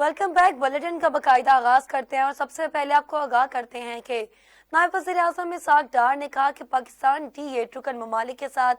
Welcome back. Bulletin का बाकायदा आगाज करते हैं और सबसे पहले आपको आगाह करते हैं कि नायब वज़ीर-ए-आज़म इसाक डार ने कहा कि पाकिस्तान D8 रुकन ममालिक के साथ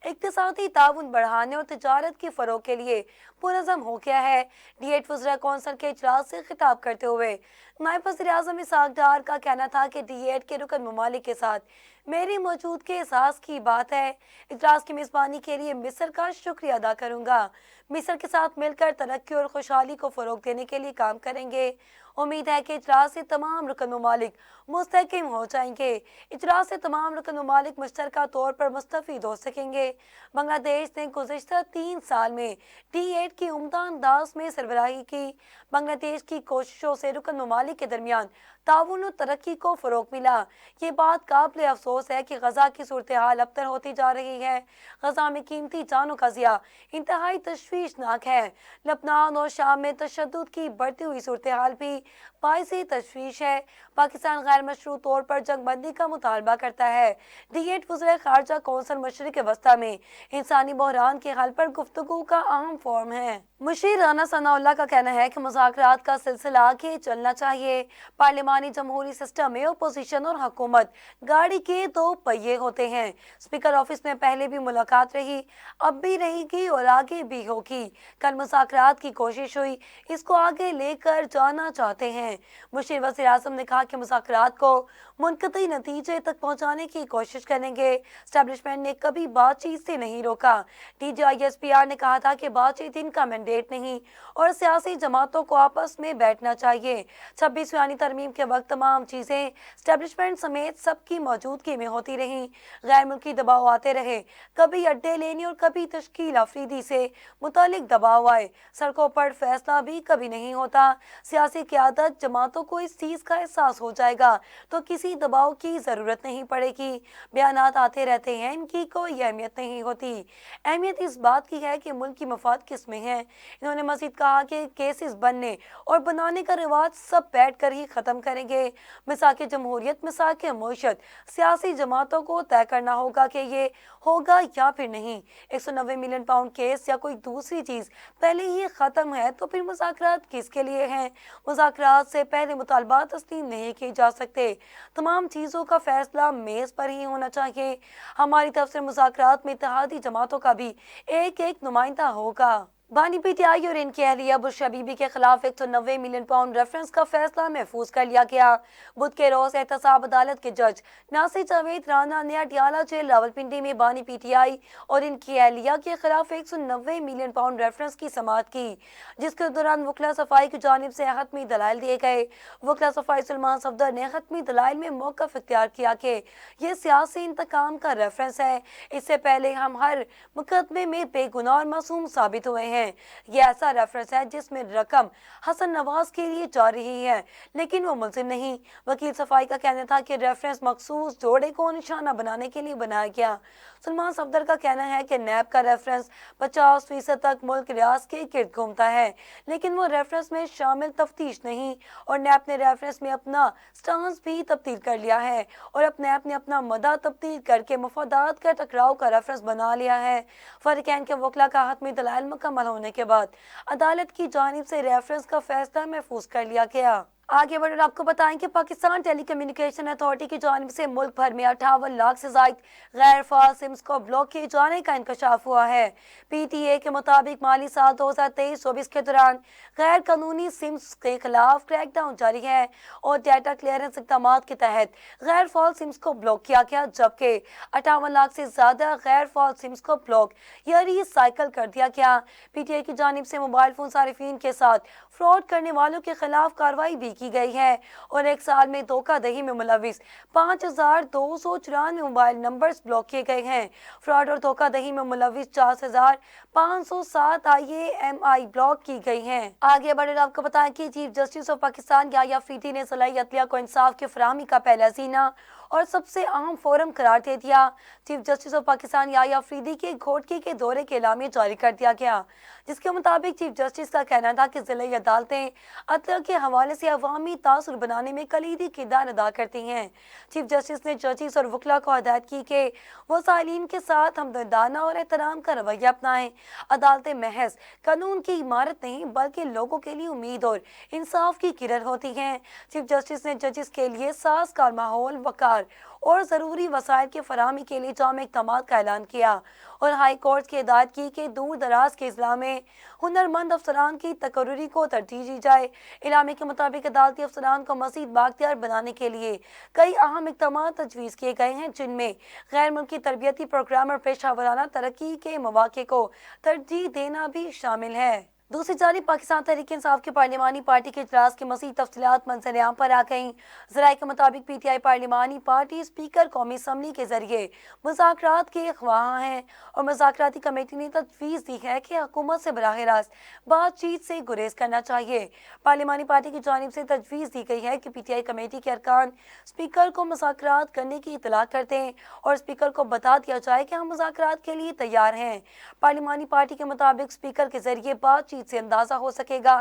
इक्तिसादी ताउन बढ़ाने और तिजारत की फरोग के लिए पुरअज़म हो गया है। D8 वज़रा कौंसिल के इजलास से खिताब करते हुए नायब वज़ीर-ए-आज़म इसाक डार का कहना था कि D8 के रुकन ममालिक के साथ मेरी मौजूद के एहसास की बात है। इजलास की मेज़बानी के लिए मिस्र का शुक्रिया अदा करूंगा। मिस्र के साथ मिलकर तरक्की और खुशहाली को फरोग देने के लिए काम करेंगे। उम्मीद है कि इजलास से तमाम रुकन ममालिक मुस्तहकम हो जाएंगे। इजलास से तमाम रुकन ममालिक मुश्तरका तौर पर मुस्तफीद हो सकेंगे। बांग्लादेश ने गुज़िश्ता 3 साल में D8 की उम्दा अंदाज में सरबराही की। बांग्लादेश की कोशिशों से रुकन ममालिक के दरमियान ताउन और तरक्की को फरोग मिला। ये बात काबिल अफसोस है कि गजा की सूरत हाल अबतर होती जा रही है। गजा में कीमती जानों का ज़िया इंतहाई तशवीशनाक है। लबनान और शाम में तशद्दुद की बढ़ती हुई सूरत हाल भी बाइस तशवीश है। पाकिस्तान गैर मशरू तौर पर जंग बंदी का मुतालबा करता है। D8 वज़ीर खारजा कौंसिल मशरिक़ वस्ता में इंसानी बहरान के हल पर गुफ्तगू का अहम फोरम है। मुशीर राना सनाउल्लाह का कहना है कि मुज़ाकरात का सिलसिला आगे चलना चाहिए। पार्लिमानी जमहूरी सिस्टम में अपोजिशन और हुकूमत गाड़ी के 2 पहिए होते हैं। स्पीकर ऑफिस में पहले भी मुलाकात रही, अब भी रहेगी और आगे भी होगी। कल मुज़ाकरात की कोशिश हुई, इसको आगे लेकर जाना चाहते हैं। मुशीर वज़ीर आज़म ने कहा कि मुज़ाकरात को मुनक़ती नतीजे तक पहुँचाने की कोशिश करेंगे। एस्टेब्लिशमेंट ने कभी बातचीत से नहीं रोका। DGISPR ने कहा था कि बातचीत इनका मैंडेट नहीं और सियासी जमातों को आपस में बैठना चाहिए। 26वीं तरमीम के वक्त तमाम चीज़ें एस्टेब्लिशमेंट समेत सबकी मौजूदगी में होती रहीं। गैर मुल्की दबाव आते रहे, कभी अड्डे लेने और कभी तश्कील अफरीदी से मुतालिक दबाव आए। सड़कों पर फैसला भी कभी नहीं होता। सियासी क़यादत जमातों को इस चीज़ का एहसास हो जाएगा तो किसी दबाव की ज़रूरत नहीं पड़ेगी। बयानात आते रहते हैं, इनकी कोई अहमियत नहीं होती। अहमियत इस बात की है कि मुल्क की मफाद किस में है। इन्होंने मज़ीद कहा कि केसेस बनने और बनाने का रिवाज सब बैठ कर ही ख़त्म करेंगे। मिसाक जमहूरियत, मिसाक मुईशत सियासी जमातों को तय करना होगा कि ये होगा या फिर नहीं। 190 मिलियन पाउंड केस या कोई दूसरी चीज़ पहले ही ख़त्म है तो फिर मुज़ाकरात किसके लिए हैं? मुज़ाकरात से पहले मुतालबात तस्लीम नहीं किए जा सकते। तमाम चीज़ों का फैसला मेज़ पर ही होना चाहिए। हमारी तरफ से मुज़ाकरात में इत्तेहादी जमातों का भी एक नुमाइंदा होगा। बानी PTI और इनकी अहलिया बुशरा बीबी के खिलाफ 190 मिलियन पाउंड रेफरेंस का फैसला महफूज कर लिया गया। बुध के रोज एहतसाब अदालत के जज नासिर जावेद राना ने अटियाला जेल रावलपिंडी में बानी PTI और इनकी अहलिया के खिलाफ 190 मिलियन पाउंड रेफरेंस की समाअत की, जिसके दौरान वकला सफाई की जानिब से हतमी दलाइल दिए गए। वकला सफाई सलमान सफदर ने हतमी दलाइल में मौक़िफ़ इख्तियार किया कि यह सियासी इंतकाम का रेफरेंस है। इससे पहले हम हर मुकदमे में बेगुनाह और मासूम साबित हुए हैं। ये ऐसा रेफरेंस है जिसमें रकम हसन नवाज के लिए जा रही है, लेकिन वो मुलजिम नहीं। वकील सफाई का कहना था कि रेफरेंस मखसूस जोड़े को निशाना बनाने के लिए बनाया गया। सलमान सफदर का कहना है कि नैब का रेफरेंस 50% तक मुल्क रियाज के गिर्द घूमता है, लेकिन वो रेफरेंस में शामिल तफ्तीश नहीं। और नैब ने रेफरेंस में अपना स्टांस भी तब्दील कर लिया है और अब नैब ने अपना मदा तब्दील करके मफादात का टकराव का रेफरेंस बना लिया है। फरीकैन के वकला का हतमी दलाइल मुकम्मल होने के बाद अदालत की जानिब से रेफरेंस का फैसला महफूज कर लिया गया। आगे बढ़कर आपको बताएं कि पाकिस्तान टेलीकम्युनिकेशन अथॉरिटी की जानिब से मुल्क भर में 58 लाख से ज़ायद गैर फाल सिम्स को ब्लॉक किए जाने का इंकशाफ हुआ है। PTA के मुताबिक माली साल 2023-24 के दौरान गैर कानूनी सिम्स के खिलाफ क्रैकडाउन जारी है और डाटा क्लियरेंस इक़दामात के तहत गैर फाल सिम्स को ब्लॉक किया गया, जबकि 58 लाख से ज़्यादा गैर फाल सिम्स को ब्लॉक या रीसाइकिल कर दिया गया। PTA की जानिब से मोबाइल फ़ोन सारिफिन के साथ फ्रॉड करने वालों के खिलाफ कार्रवाई भी की गई है और एक साल में धोखाधड़ी में मुलविस 5294 मोबाइल नंबर्स ब्लॉक किए गए हैं। फ्रॉड और धोखाधड़ी में मुलविस 4507 IAMI ब्लॉक की गई हैं। आगे बढ़े आपको बताएं कि chief justice of Pakistan Yahya Afridi ने ज़िला अदलिया को इंसाफ की फराहमी का पहला जीना और सबसे अहम फोरम करार दे दिया। Chief justice of Pakistan Yahya Afridi के घोटकी के दौरे के एलामिया जारी कर दिया गया, जिसके मुताबिक चीफ जस्टिस का कहना था कि जिला अदालतें अदलिया के हवाले से अवामी तासुर बनाने में कलीदी किरदार अदा करती हैं। चीफ जस्टिस ने जजेस और वकला को हिदायत की कि वो साइलिन के साथ हमदर्दाना और एहतराम का रवैया अपनाएं। अदालतें महज कानून की इमारत नहीं बल्कि लोगों के लिए उम्मीद और इंसाफ की किरण होती हैं। चीफ जस्टिस ने जजेस के लिए साज़गार माहौल, वकार और ज़रूरी वसाइल की फराहमी के लिए जाम इक़दामात का ऐलान किया और हाई कोर्ट की हिदायत की कि दूर दराज के अजला में हुनरमंद अफसरान की तकर्री को तरजीह दी जाए। इलामे के मुताबिक अदालती अफसरान को मज़ीद बाख्तियार बनाने के लिए कई अहम इक़दामात तजवीज़ किए गए हैं, जिनमें गैर मुल्की तरबियती प्रोग्राम और पेशा वराना तरक्की के मौक़े को तरजीह देना भी शामिल है। दूसरी जानिब पाकिस्तान तहरीक इंसाफ की पार्लिमानी पार्टी के इजलास की मज़ीद तफसीलात मंजर-ए-आम पर आ गईं। ज़राए के मुताबिक PTI पार्लिमानी पार्टी स्पीकर कौमी असम्बली के जरिए मुज़ाकरात के ख्वाह हैं और मुज़ाकराती कमेटी ने तजवीज़ दी है कि हुकूमत से बराह रास्त बातचीत से गुरेज करना चाहिए। पार्लिमानी पार्टी की जानिब से तजवीज़ दी गई है कि PTI कमेटी के अरकान स्पीकर को मुज़ाकरात करने की इतला कर दें और स्पीकर को बता दिया जाए कि हम मुज़ाकरात के लिए तैयार हैं। पार्लिमानी पार्टी के मुताबिक स्पीकर के जरिए बातचीत से अंदाजा हो सकेगा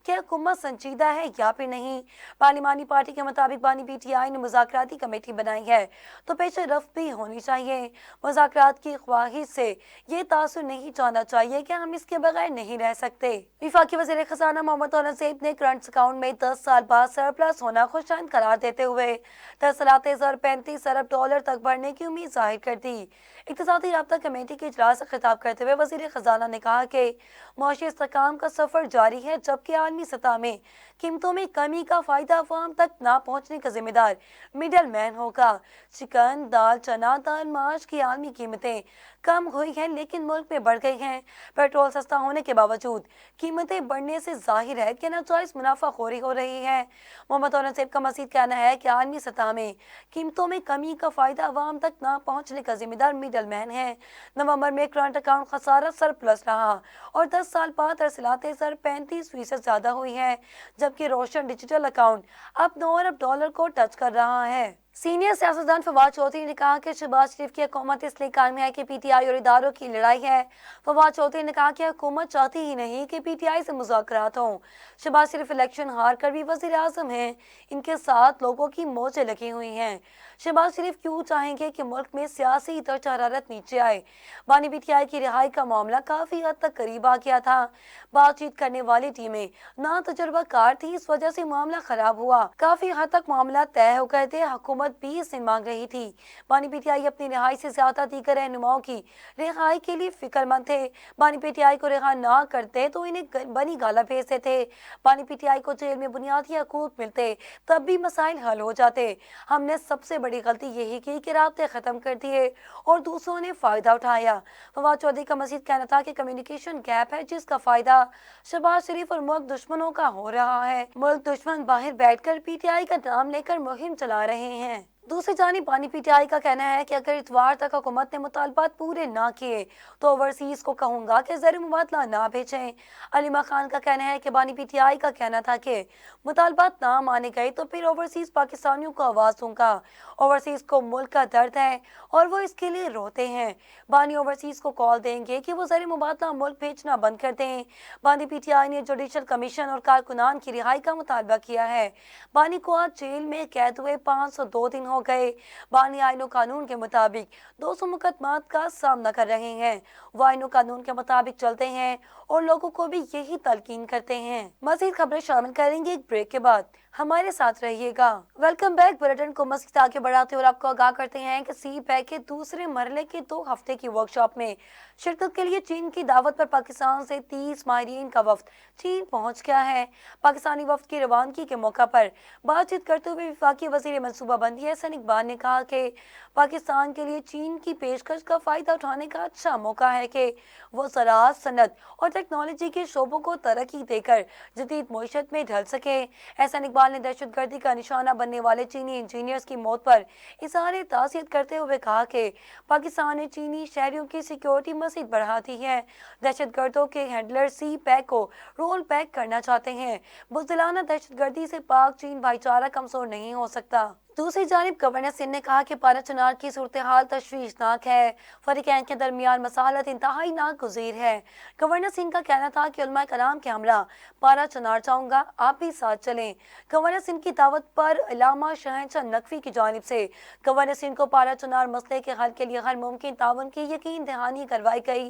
कि हुकूमत संजीदा है या फिर नहीं। पार्लिमानी पार्टी के मुताबिक बानी PTI ने मुज़ाकराती कमेटी बनाई है तो पेश रफ्त भी होनी चाहिए। मुज़ाकरात की ख्वाहिश से ये तासुर नहीं जाना चाहिए कि हम इसके बगैर नहीं रह सकते। वफाकी वज़ीर ख़ज़ाना मोहम्मद औरंगज़ेब ने करंट अकाउंट में 10 साल बाद सरप्लस होना खुशआइंद करार देते हुए तसलाते ज़र 35 अरब डॉलर तक बढ़ने की उम्मीद जाहिर कर दी। इक़्तिसादी राब्ता कमेटी के इजलास से खिताब करते हुए वज़ीर ख़ज़ाना ने कहा कि मुआशी इस्तेहकाम का सफर जारी है, जबकि आलमी सतह में कीमतों में कमी का फायदा अवाम तक ना पहुंचने का जिम्मेदार मिडल मैन होगा। चिकन, दाल, चना दाल, माश की आलमी कीमतें कम हुई हैं लेकिन मुल्क में बढ़ गई हैं। पेट्रोल सस्ता होने के बावजूद कीमतें बढ़ने से जाहिर है कि नाजायज मुनाफाखोरी हो रही है। मोहम्मद औरंगज़ेब का मज़ीद कहना है कि आलमी सतह में कीमतों में कमी का फायदा अवाम तक ना पहुंचने का जिम्मेदार मिडल मैन है। नवंबर में करंट अकाउंट खसारा सरप्लस रहा और 10 साल बाद तरसीलाते ज़र 35% ज्यादा हुई है, जबकि रोशन डिजिटल अकाउंट अब 9 अरब डॉलर को टच कर रहा है। सीनियर सियासतदान फवाद चौधरी ने कहा कि शहबाज शरीफ की हुकूमत इसलिए कायम है कि PTI और इदारों की लड़ाई है। फवाद चौधरी ने कहा कि हुकूमत चाहती ही नहीं कि PTI से मुज़ाकरात हों। शहबाज शरीफ इलेक्शन हार कर भी वज़ीर आज़म हैं, इनके साथ लोगों की मौजें लगी हुई हैं। शहबाज शरीफ क्यों चाहेंगे कि मुल्क में सियासी दर्ज हरारत नीचे आए। बानी PTI की रिहाई का मामला काफ़ी हद तक करीब आ गया था। बातचीत करने वाली टीमें ना तजुर्बाकार थी, इस वजह से मामला खराब हुआ। काफ़ी हद तक मामला तय हो गए थे। हुकूमत 20 दिन मांग रही थी। बानी PTI अपनी रिहाई से ज्यादा दीगर रहनुमाओं की रिहाई के लिए फिक्रमंद थे। बानी PTI को रिहा ना करते तो इन्हें बनी गाला भेजते थे। बानी PTI को जेल में बुनियादी हकूक मिलते तब भी मसाइल हल हो जाते। हमने सबसे बड़ी गलती यही की कि राब्ते खत्म कर दिए और दूसरों ने फायदा उठाया। फवाद चौधरी का मजीद कहना था कि कम्युनिकेशन गैप है, जिसका फायदा शहबाज शरीफ और मुल्क दुश्मनों का हो रहा है। मुल्क दुश्मन बाहर बैठकर PTI का नाम लेकर मुहिम चला रहे हैं। दूसरी जानिब बानी PTI का कहना है कि अगर इतवार तक हुकूमत ने मुतालबात पूरे ना किए तो ओवरसीज को कहूंगा कि ज़र मुबादला ना भेजें। अलीमा खान का कहना है कि बानी PTI का कहना था कि मुतालबात ना माने गए तो फिर ओवरसीज पाकिस्तानियों को आवाज़ दूंगा। ओवरसीज को मुल्क का दर्द है और वो इसके लिए रोते हैं। बानी ओवरसीज को कॉल देंगे कि वो ज़र मुबादला मुल्क भेजना बंद कर दें। बानी PTI ने जुडिशल कमीशन और कारकुनान की रिहाई का मुतालबा किया है। बानी को आज जेल में कैद हुए 502 दिन हो गए। बानी आईनो कानून के मुताबिक 200 मुकदमात का सामना कर रहे हैं। वो आईनो कानून के मुताबिक चलते हैं और लोगों को भी यही तलकीन करते हैं। मज़ीद खबरें शामिल करेंगे एक ब्रेक के बाद, हमारे साथ रहिएगा। Welcome back. बुलेटिन को मज़ीद आगे बढ़ाते हुए आपको आगाह करते हैं कि CPEC के दूसरे मरहले के 2 हफ्ते की वर्कशॉप में शिरकत के लिए चीन की दावत पर पाकिस्तान से 30 माहिरीन का वफ्द चीन पहुंच गया है। पाकिस्तानी वफ्द की रवानगी के मौका पर बातचीत करते हुए वफाकी वज़ीर मनसूबाबंदी हसन इकबाल ने कहा कि पाकिस्तान के लिए चीन की पेशकश का फ़ायदा उठाने का अच्छा मौका है कि वो ज़राअत, सनत और टेक्नोलॉजी के शोबों को तरक्की देकर जदीद मईशत में ढल सके। हसन इकबाल ने दहशतगर्दी का निशाना बनने वाले चीनी इंजीनियर्स की मौत पर इज़हार ताज़ियत करते हुए कहा कि पाकिस्तान ने चीनी शहरियों की सिक्योरिटी मज़ीद बढ़ा दी है। दहशतगर्दों के हैंडलर CPEC को रोल बैक करना चाहते हैं। बुज़दिलाना दहशतगर्दी से पाक चीन भाईचारा कमज़ोर नहीं हो सकता। दूसरी जानिब गवर्नर सिंह ने कहा कि पारा चनार की सूरत हाल तशवीशनाक है। फरीकैन के दरमियान मसालत इंतहाई नागुज़ीर है। गवर्नर सिंह का कहना था कि उलमा कराम के हमरा पारा चनार चाहूँगा, आप भी साथ चलें। गवर्नर सिंह की दावत पर इलामा शहनशाह नकवी की जानिब से गवर्नर सिंह को पारा चनार मसले के हल के लिए हर मुमकिन ताउन की यकीन दहानी करवाई गई।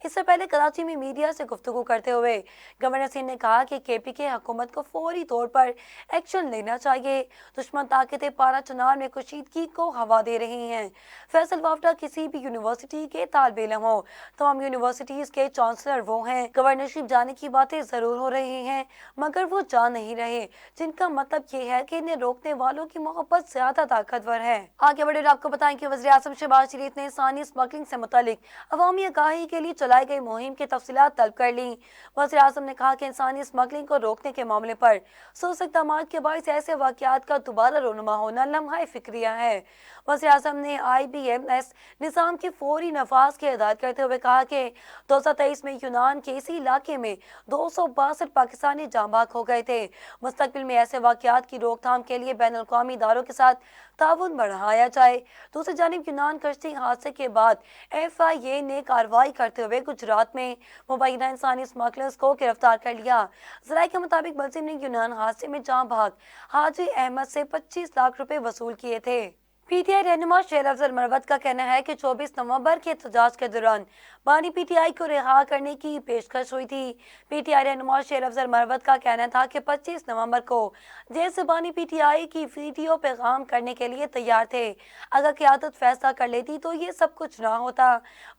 इससे पहले कराची में मीडिया से गुफ्तगू करते हुए गवर्नर सिंह ने कहा कि KPK हुकूमत को फौरी तौर पर एक्शन लेना चाहिए। दुश्मन ताकतें पारा चनार में कशीदगी को हवा दे रही हैं। फैसल वाफ्डा किसी भी यूनिवर्सिटी के तालिब इल्म हो, तमाम यूनिवर्सिटीज के चांसलर वो हैं। गवर्नरशिप जाने की बातें जरूर हो रही हैं, मगर वो जा नहीं रहे, जिनका मतलब ये है कि इन्हें रोकने वालों की मोहब्बत ज्यादा ताकतवर है। आगे बढ़े आपको बताएं कि वज़ीर आज़म शहबाज शरीफ ने इंसानी स्मगलिंग से मुतालिक अवामी आगाही के लिए चलाई गई मुहिम की तफसीलात तलब कर ली। वज़ीर आज़म ने कहा कि इंसानी स्मगलिंग को रोकने के मामले पर सोच इक़दामात के बाइस ऐसे वाक़यात का दोबारा रोनुमा होना लम्हा फिक्रिया है। वज़ीर आज़म ने IBMS निज़ाम की फौरी नफाज की हिदायत करते हुए कहा कि 2023 में यूनान के इसी इलाके में 262 पाकिस्तानी जाँ बाग हो गए थे। मुस्तकबिल में ऐसे वाक़यात की रोकथाम के लिए बैनुल अक़वामी इदारों के साथ ताउन बढ़ाया जाए। दूसरी जानिब यूनान कश्ती हादसे के बाद FIA ने कार्रवाई करते हुए गुजरात में मुबैना इंसानी स्मगलर्स को गिरफ्तार कर लिया। ज़राए के मुताबिक मुलजिम ने यूनान हादसे में जाँ भाग हाजी अहमद से 25 लाख रुपए वसूल किए थे। PTI रहनुमा शेर अफजल मरवत का कहना है कि 24 नवंबर के एहतजाज के दौरान बानी PTI को रिहा करने की पेशकश हुई थी। PTI रहनुमा शेर अफजल मरवत का कहना था कि 25 नवंबर को जेल से बानी PTI की वीडियो पैगाम करने के लिए तैयार थे। अगर क़यादत फैसला कर लेती तो ये सब कुछ ना होता।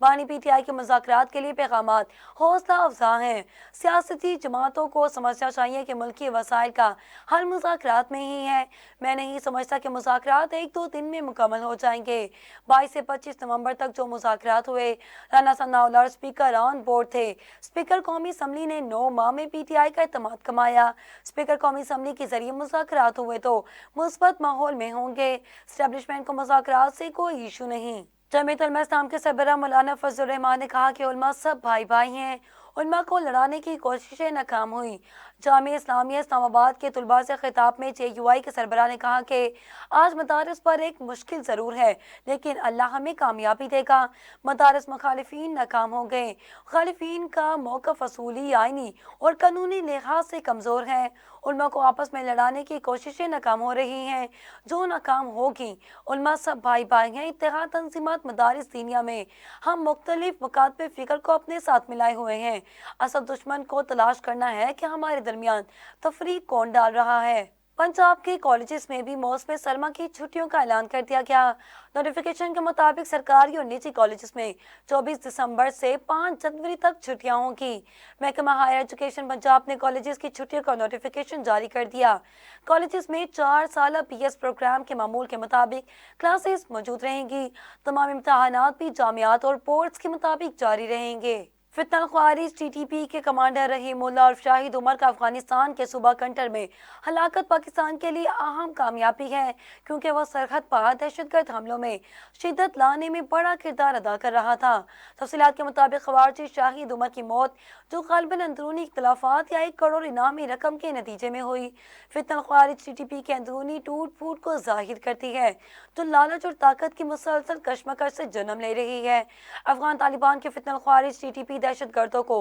बानी PTI के मुज़ाकरात के लिए पैगामात हौसला अफजा हैं। सियासती जमातों को समझना चाहिए कि मुल्की वसाइल का हल मुज़ाकरात में ही है। मैं नहीं समझता कि मुज़ाकरात 1-2 दिन में मुकम्मल हो जाएंगे। 22 से 25 नवंबर तक जो मुज़ाकरात हुए, Rana Sanaullah speaker on board थे। स्पीकर कौमी असम्बली ने 9 माह में PTI का एतमाद कमाया। स्पीकर कौमी असम्बली के जरिए मुज़ाकरात हुए तो मुस्बत माहौल में होंगे। एस्टेब्लिशमेंट को मुज़ाकरात से कोई इशू नहीं। जमीयत उलमा इस्लाम के सरबराह मौलाना फजलुर रहमान ने कहा कि उलमा सब भाई भाई हैं। उलमा को लड़ाने की कोशिशें नाकाम हुई। जामिया इस्लामिया इस्लामाबाद के तुलबा से खिताब में JUI के सरबराह ने कहा कि आज मदारस पर एक मुश्किल ज़रूर है, लेकिन अल्लाह हमें कामयाबी देगा। मदारस मुखालिफिन नाकाम हो गए। मुखालिफिन का मौक़िफ़ असूली, आइनी और कानूनी लिहाज से कमज़ोर है। उलमा को आपस में लड़ाने की कोशिशें नाकाम हो रही हैं, जो नाकाम होगी। उलमा सब भाई भाई हैं। इत्तेहाद तंजीमात मदारिस दीनिया में हम मुख्तलिफ मुकातबे फ़िक्र को अपने साथ मिलाए हुए हैं। असल दुश्मन को तलाश करना है कि हमारे दरमियान तफरीक कौन डाल रहा है। पंजाब के कॉलेजेस में भी मौसम सरमा की छुट्टियों का ऐलान कर दिया गया। नोटिफिकेशन के मुताबिक सरकारी और निजी कॉलेजेस में 24 दिसंबर से 5 जनवरी तक छुट्टियां होंगी। महकमा हायर एजुकेशन पंजाब ने कॉलेजेस की छुट्टियों का नोटिफिकेशन जारी कर दिया। कॉलेजेस में 4 साल PS प्रोग्राम के मामूल के मुताबिक क्लासेस मौजूद रहेंगी। तमाम इम्तहानात भी जामियात और बोर्ड्स के मुताबिक जारी रहेंगे। फितना ख्वारिज TTP के कमांडर रहीमुल्लाह और शाहिद उमर का अफगानिस्तान के सूबा कंटर में हलाकत पाकिस्तान के लिए अहम कामयाबी है, क्योंकि वह सरहद पार दहशतगर्द हमलों में शिद्दत लाने में बड़ा किरदार अदा कर रहा था। तफसीलात के मुताबिक ख्वारिजी शाहिद उमर की मौत जो गालिबन अंदरूनी इख्तलाफात या 1 करोड़ इनामी रकम के नतीजे में हुई। फितना ख्वारिज TTP के अंदरूनी टूट फूट को जाहिर करती है, जो लालच और ताकत की मुसलसल कशमकश से जन्म ले रही है। अफगान तालिबान के फितना ख्वारिज TTP दहशतगर्दों को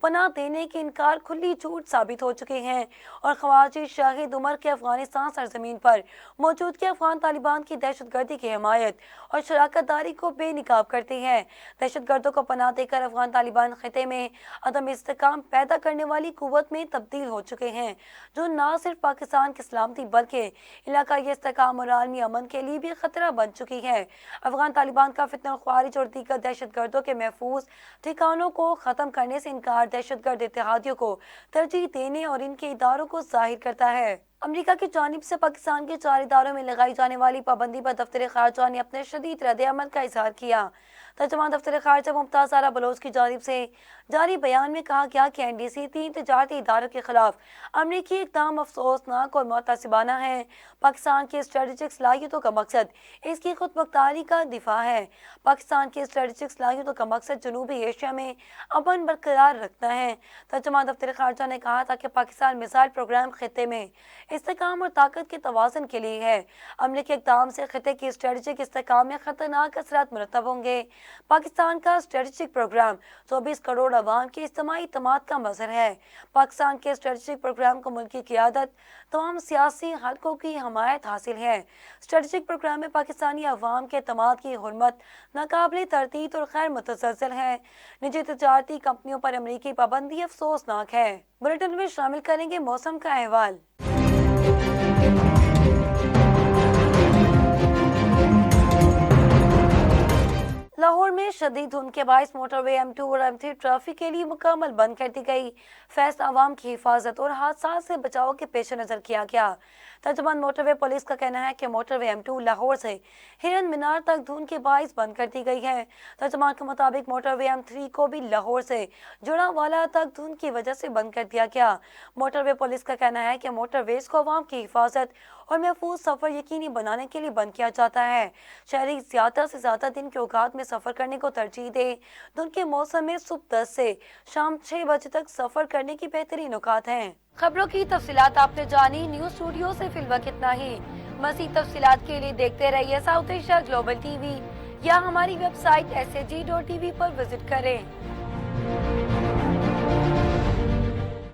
पनाह देने के इनकार खुली झूठ साबित हो चुके हैं और ख्वारिजी शाहिद उमर के अफगानिस्तान सरजमीन पर मौजूदगी अफगान तालिबान की दहशतगर्दी की हिमायत और शराकत दारी को बेनकाब करती है। दहशतगर्दों को पनाह देकर अफगान तालिबान खिते में अदम इस्तेकाम पैदा करने वाली कुव्वत में तब्दील हो चुके हैं, जो न सिर्फ पाकिस्तान की सलामती बल्कि इलाकाई इस्तेकाम और आलमी अमन के लिए भी खतरा बन चुकी है। अफगान तालिबान का फितना ख्वारिज और दीगर दहशतगर्दों के महफूज ठिकानों को खत्म करने से इनकार दहशतगर्द इत्तेहादियों को तरजीह देने और इनके इदारों को जाहिर करता है। अमेरिका की जानिब से पाकिस्तान के 4 इदारों में लगाई जाने वाली पाबंदी पर दफ्तर खारजा ने अपने शदीद रद्द अमल का इजहार किया। तर्जुमान दफ्तर खारजा मुमताज ज़हरा बलोच की जानिब से जारी बयान में कहा गया कि NDC 3 तजारती इदारों के खिलाफ अमरीकी इक़दाम अफसोसनाक और मुतअस्सिबाना है। पाकिस्तान की स्ट्रेटेजिक सलाहियतों का मकसद इसकी खुद मुख्तारी का दिफा है। पाकिस्तान की स्ट्रेटेजिक सलाहियतों का मकसद जनूबी एशिया में अमन बरकरार रखना है। तर्जुमान दफ्तर खारजा ने कहा था कि पाकिस्तान मिसाइल प्रोग्राम खिते में استحकाम और ताकत के तवाज़ुन के लिए है। अमले के इक़दाम से खिते की स्ट्रेटजिक इस्तेहकाम में खतरनाक असरात मुरतब होंगे। पाकिस्तान का स्ट्रेटजिक प्रोग्राम 24 करोड़ अवाम के इज्तिमाई इत्तेमाद का मज़हर है। पाकिस्तान के स्ट्रेटजिक प्रोग्राम को मुल्क की क़ियादत तमाम सियासी हलकों की हमायत हासिल है। स्ट्रेटजिक प्रोग्राम में पाकिस्तानी अवाम के एतमाद की हुर्मत नाकाबिले तरदीद और खैर मुतसलसल है। निजी तजारती कंपनियों पर अमरीकी पाबंदी अफसोसनाक है। बुलेटिन में शामिल करेंगे मौसम का अहवाल। लाहौर में शदीद धुंध के बायस मोटरवे M2 और M3 ट्रैफिक के लिए मुकम्मल बंद कर दी गई। फैसला आवाम की हिफाजत और हादसा से बचाव के पेश नज़र किया गया। तर्जुमान मोटरवे पुलिस का कहना है कि मोटरवे M2 लाहौर से हिरन मीनार तक धुंध के बायस बंद कर दी गई है। तर्जुमान के मुताबिक मोटरवे M3 को भी लाहौर से जुड़ावाला तक धुंध की वजह से बंद कर दिया गया। मोटरवे पुलिस का कहना है कि मोटरवेज को आवाम की हिफाजत और महफूज सफर यकीनी बनाने के लिए बंद किया जाता है। शहरी ज्यादा से ज्यादा दिन के औकात में सफर करने को तरजीह दे। धुंध के मौसम में सुबह 10 से शाम 6 बजे तक सफर करने की बेहतरीन औकात हैं। खबरों की तफसीलात आपने जानी। न्यूज स्टूडियो से फिलहाल इतना ही। मज़ीद तफसीलात के लिए देखते रहिए साउथ एशिया ग्लोबल TV या हमारी वेबसाइट SAG.TV पर विजिट करें।